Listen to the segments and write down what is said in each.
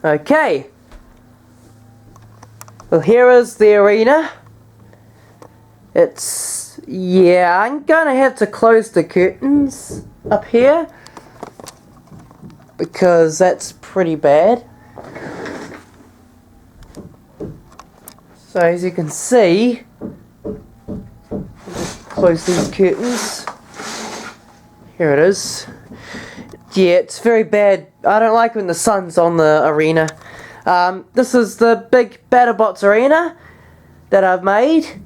Okay. Well, here is the arena. Yeah, I'm gonna have to close the curtains up here because that's pretty bad. So as you can see, close these curtains. Here it is. Yeah, it's very bad. I don't like when the sun's on the arena. This is the big Battlebots arena that I've made.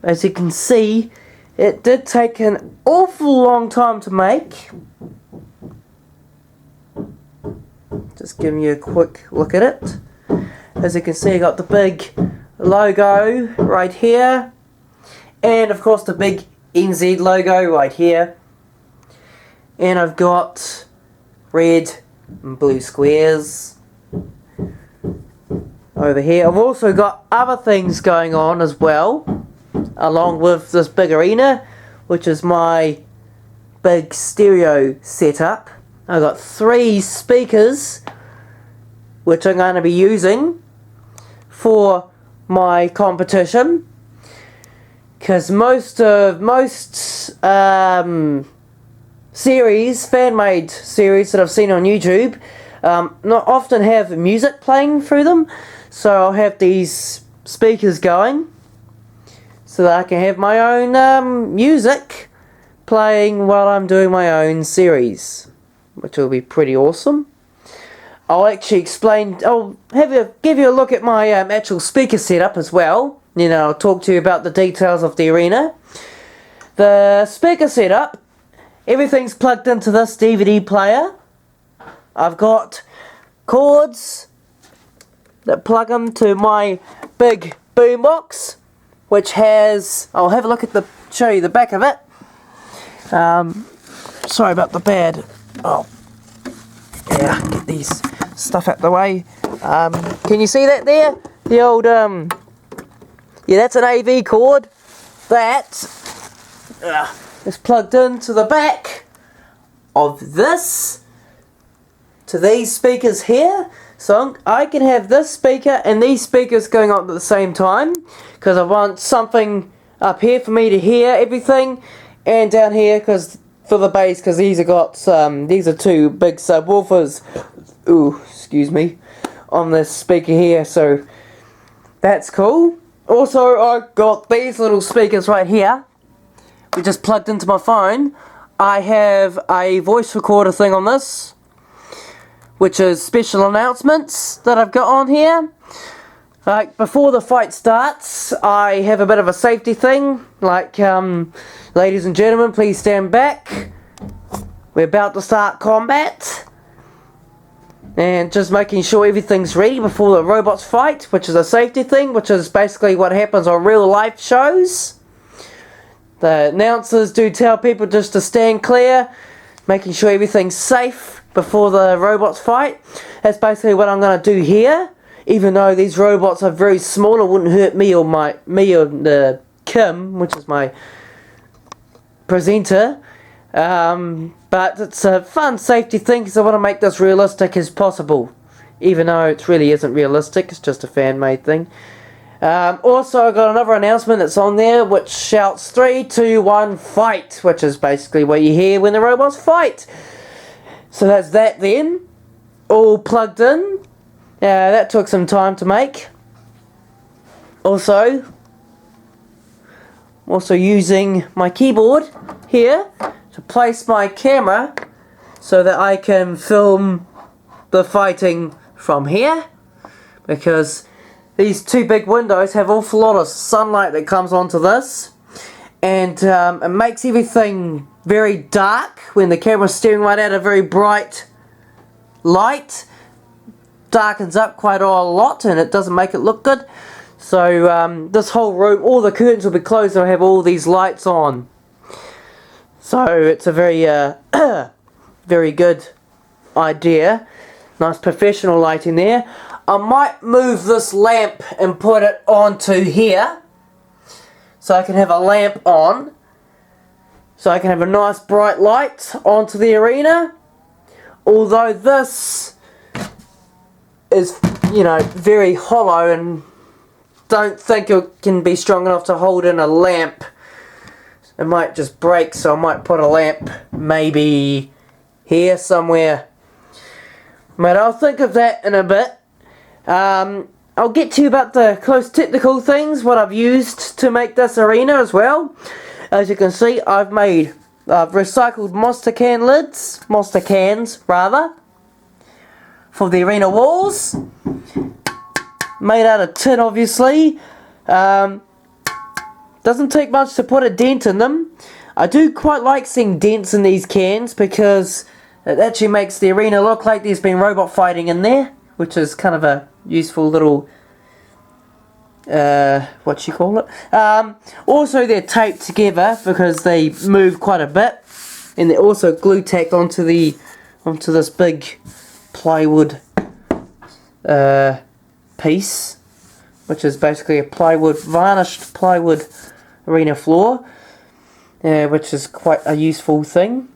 As you can see, it did take an awful long time to make. Just giving you a quick look at it. As you can see, I got the big logo right here, and of course the big NZ logo right here. And I've got red and blue squares over here. I've also got other things going on as well, along with this big arena, which is my big stereo setup. I've got 3 speakers, which I'm going to be using for my competition. Because most series, fan-made series that I've seen on YouTube, not often have music playing through them. So I'll have these speakers going so that I can have my own music playing while I'm doing my own series, which will be pretty awesome. I'll actually I'll give you a look at my actual speaker setup as well. You know, I'll talk to you about the details of the arena. The speaker setup, everything's plugged into this DVD player. I've got cords that plug into my big boombox, which has, I'll have a look at show you the back of it. Sorry about the bad. Oh, yeah, get these stuff out the way. Can you see that there? The old, yeah, that's an AV cord. That is plugged into the back of this to these speakers here. So I can have this speaker and these speakers going on at the same time, because I want something up here for me to hear everything, and down here for the bass, because these are 2 big subwoofers. Ooh, excuse me, on this speaker here. So that's cool. Also, I've got these little speakers right here, which is plugged into my phone. I have a voice recorder thing on this, which is special announcements that I've got on here. Like, before the fight starts, I have a bit of a safety thing, like, ladies and gentlemen, please stand back. We're about to start combat. And just making sure everything's ready before the robots fight, which is a safety thing, which is basically what happens on real life shows. The announcers do tell people just to stand clear, making sure everything's safe before the robots fight. That's basically what I'm going to do here. Even though these robots are very small, it wouldn't hurt me or Kim, which is my presenter. But it's a fun safety thing because I want to make this realistic as possible. Even though it really isn't realistic, it's just a fan-made thing. Also, I've got another announcement that's on there which shouts 3, 2, 1, fight, which is basically what you hear when the robots fight. So that's that then, all plugged in. That took some time to make. Also using my keyboard here to place my camera so that I can film the fighting from here, because these 2 big windows have an awful lot of sunlight that comes onto this, and it makes everything very dark when the camera's staring right at a very bright light. Darkens up quite a lot and it doesn't make it look good. So this whole room, all the curtains will be closed and I'll have all these lights on. So it's a very very good idea. Nice professional lighting there. I might move this lamp and put it onto here, so I can have a lamp on, so I can have a nice bright light onto the arena. Although this is, you know, very hollow and don't think it can be strong enough to hold in a lamp. It might just break, so I might put a lamp maybe here somewhere. But I'll think of that in a bit. I'll get to you about the close technical things, what I've used to make this arena as well. As you can see, I've recycled Monster cans rather, for the arena walls. Made out of tin, obviously. Doesn't take much to put a dent in them. I do quite like seeing dents in these cans because it actually makes the arena look like there's been robot fighting in there, which is kind of a useful little what you call it. Also, they're taped together because they move quite a bit, and they're also glue tacked onto this big plywood piece, which is basically a varnished plywood arena floor, which is quite a useful thing,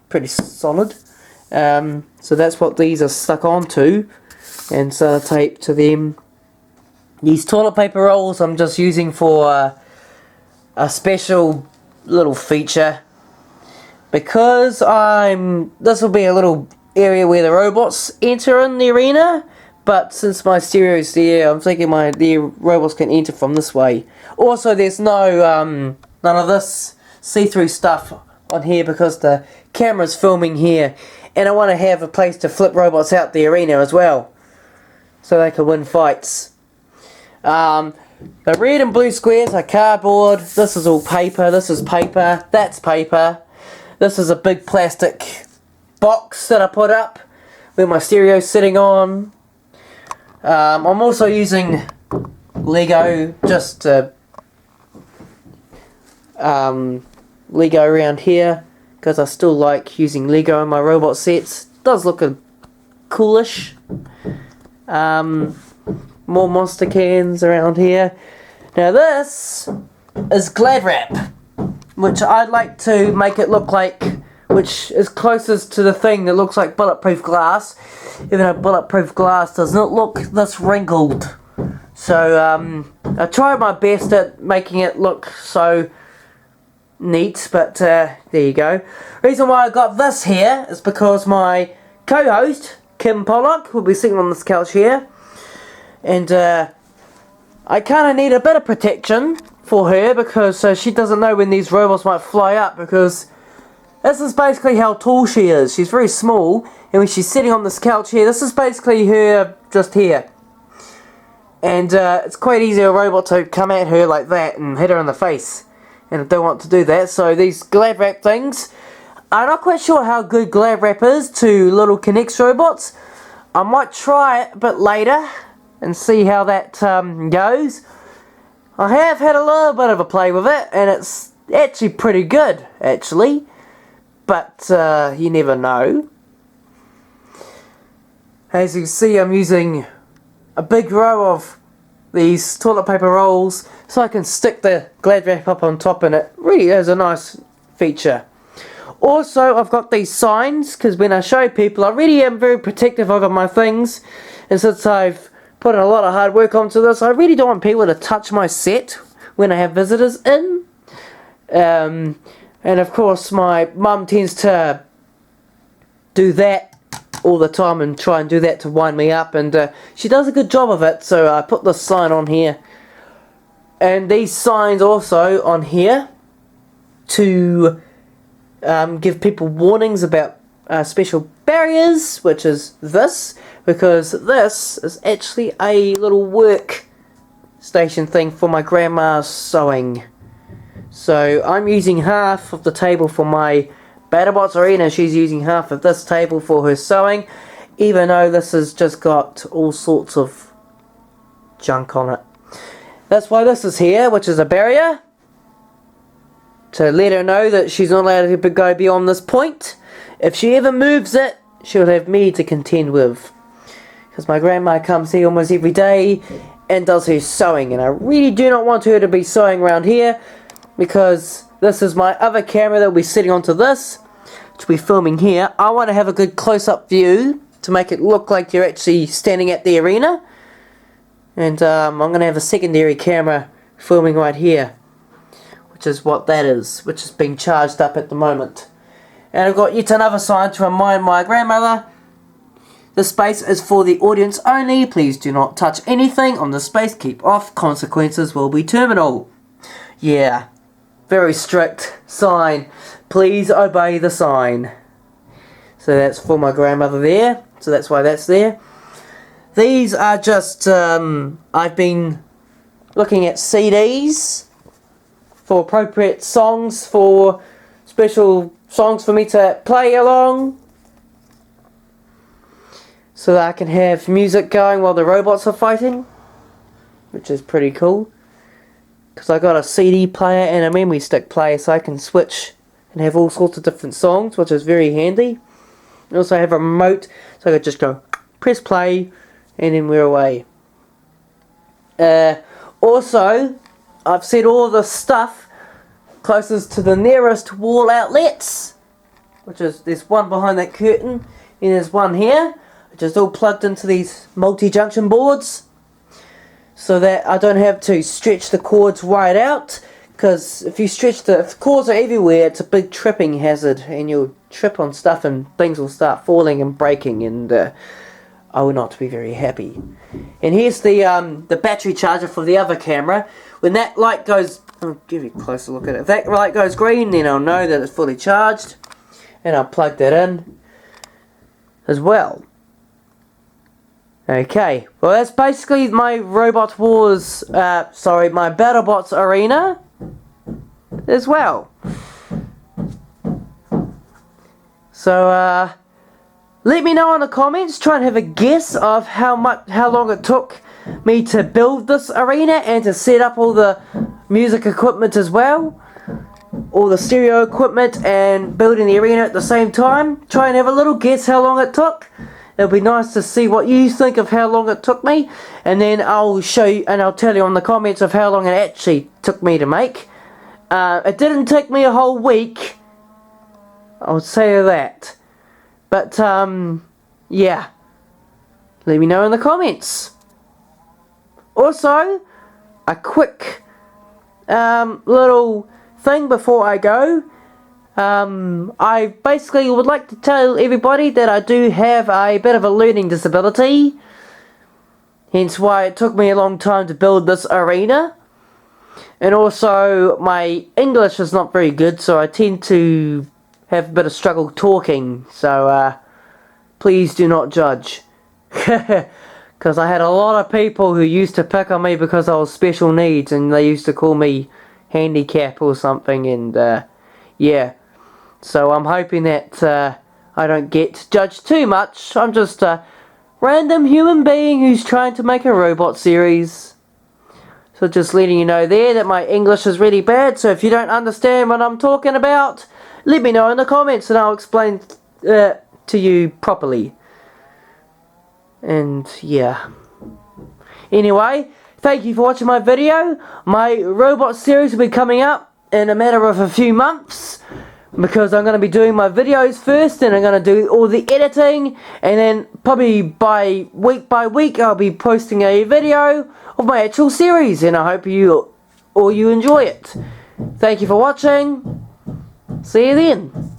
pretty solid. So that's what these are stuck onto, and sellotape to them. These toilet paper rolls I'm just using for a special little feature, because this will be a little area where the robots enter in the arena, but since my stereo's there, I'm thinking the robots can enter from this way. Also, there's none of this see-through stuff on here because the camera's filming here, and I want to have a place to flip robots out the arena as well, so they can win fights. The red and blue squares are cardboard. This is all paper. This is paper. That's paper. This is a big plastic box that I put up where my stereo's sitting on. I'm also using Lego, just Lego around here, because I still like using Lego in my robot sets. It does look coolish. More monster cans around here. Now this is Glad Wrap, which I'd like to make it look like, which is closest to the thing that looks like bulletproof glass, even though bulletproof glass does not look this wrinkled. So I tried my best at making it look so neat, but there you go. Reason why I got this here is because my co-host Kim Pollock will be sitting on this couch here, and I kind of need a bit of protection for her, because she doesn't know when these robots might fly up, because this is basically how tall she is. She's very small, and when she's sitting on this couch here, this is basically her just here. And it's quite easy for a robot to come at her like that and hit her in the face, and I don't want to do that. So these Glad Wrap things, I'm not quite sure how good Glad Wrap is to little Kinect robots. I might try it a bit later and see how that goes. I have had a little bit of a play with it, and it's actually pretty good, actually. But you never know. As you can see, I'm using a big row of these toilet paper rolls so I can stick the Glad Wrap up on top, and it really is a nice feature. Also, I've got these signs, because when I show people, I really am very protective over my things, and since I've put a lot of hard work onto this, I really don't want people to touch my set when I have visitors in. And of course my mum tends to do that all the time and try and do that to wind me up, and she does a good job of it, so I put this sign on here. And these signs also on here to give people warnings about special barriers, which is this, because this is actually a little work station thing for my grandma's sewing. So I'm using half of the table for my Battlebots arena, she's using half of this table for her sewing, even though this has just got all sorts of junk on it. That's why this is here, which is a barrier, to let her know that she's not allowed to go beyond this point. If she ever moves it, she'll have me to contend with, because my grandma comes here almost every day and does her sewing, and I really do not want her to be sewing around here, because this is my other camera that will be sitting onto this, which will be filming here. I want to have a good close-up view to make it look like you're actually standing at the arena. And I'm going to have a secondary camera filming right here, which is what that is, which is being charged up at the moment. And I've got yet another sign to remind my grandmother, the space is for the audience only, please do not touch anything on the space, keep off, consequences will be terminal. Yeah, very strict sign, please obey the sign. So that's for my grandmother there, so that's why that's there. These are just, I've been looking at CDs for appropriate songs, for special songs for me to play along, so that I can have music going while the robots are fighting, which is pretty cool. Because I got a CD player and a memory stick player, so I can switch and have all sorts of different songs, which is very handy. I also have a remote, so I could just go press play and then we're away. Also, I've set all the stuff closest to the nearest wall outlets, which is, there's one behind that curtain and there's one here, which is all plugged into these multi-junction boards, so that I don't have to stretch the cords right out, because if the cords are everywhere, it's a big tripping hazard and you'll trip on stuff and things will start falling and breaking, and I will not be very happy. And here's the battery charger for the other camera. When that light goes, I'll give you a closer look at it. If that light goes green, then I'll know that it's fully charged, and I'll plug that in as well. Okay, well that's basically my Robot Wars, my Battlebots arena as well. So let me know in the comments, try and have a guess of how long it took me to build this arena and to set up all the music equipment as well, all the stereo equipment, and building the arena at the same time. Try and have a little guess how long it took. It'll be nice to see what you think of how long it took me, and then I'll show you and I'll tell you in the comments of how long it actually took me to make. It didn't take me a whole week, I'll say that. But yeah, let me know in the comments. Also, a quick little thing before I go. I basically would like to tell everybody that I do have a bit of a learning disability, hence why it took me a long time to build this arena. And also my English is not very good, so I tend to have a bit of struggle talking, so please do not judge. Because I had a lot of people who used to pick on me because I was special needs, and they used to call me handicap or something, and yeah. So I'm hoping that I don't get judged too much. I'm just a random human being who's trying to make a robot series. So just letting you know there that my English is really bad, so if you don't understand what I'm talking about, let me know in the comments and I'll explain to you properly. And yeah. Anyway, thank you for watching my video. My robot series will be coming up in a matter of a few months, because I'm going to be doing my videos first, and I'm going to do all the editing, and then probably by week I'll be posting a video of my actual series, and I hope you enjoy it. Thank you for watching. See you then.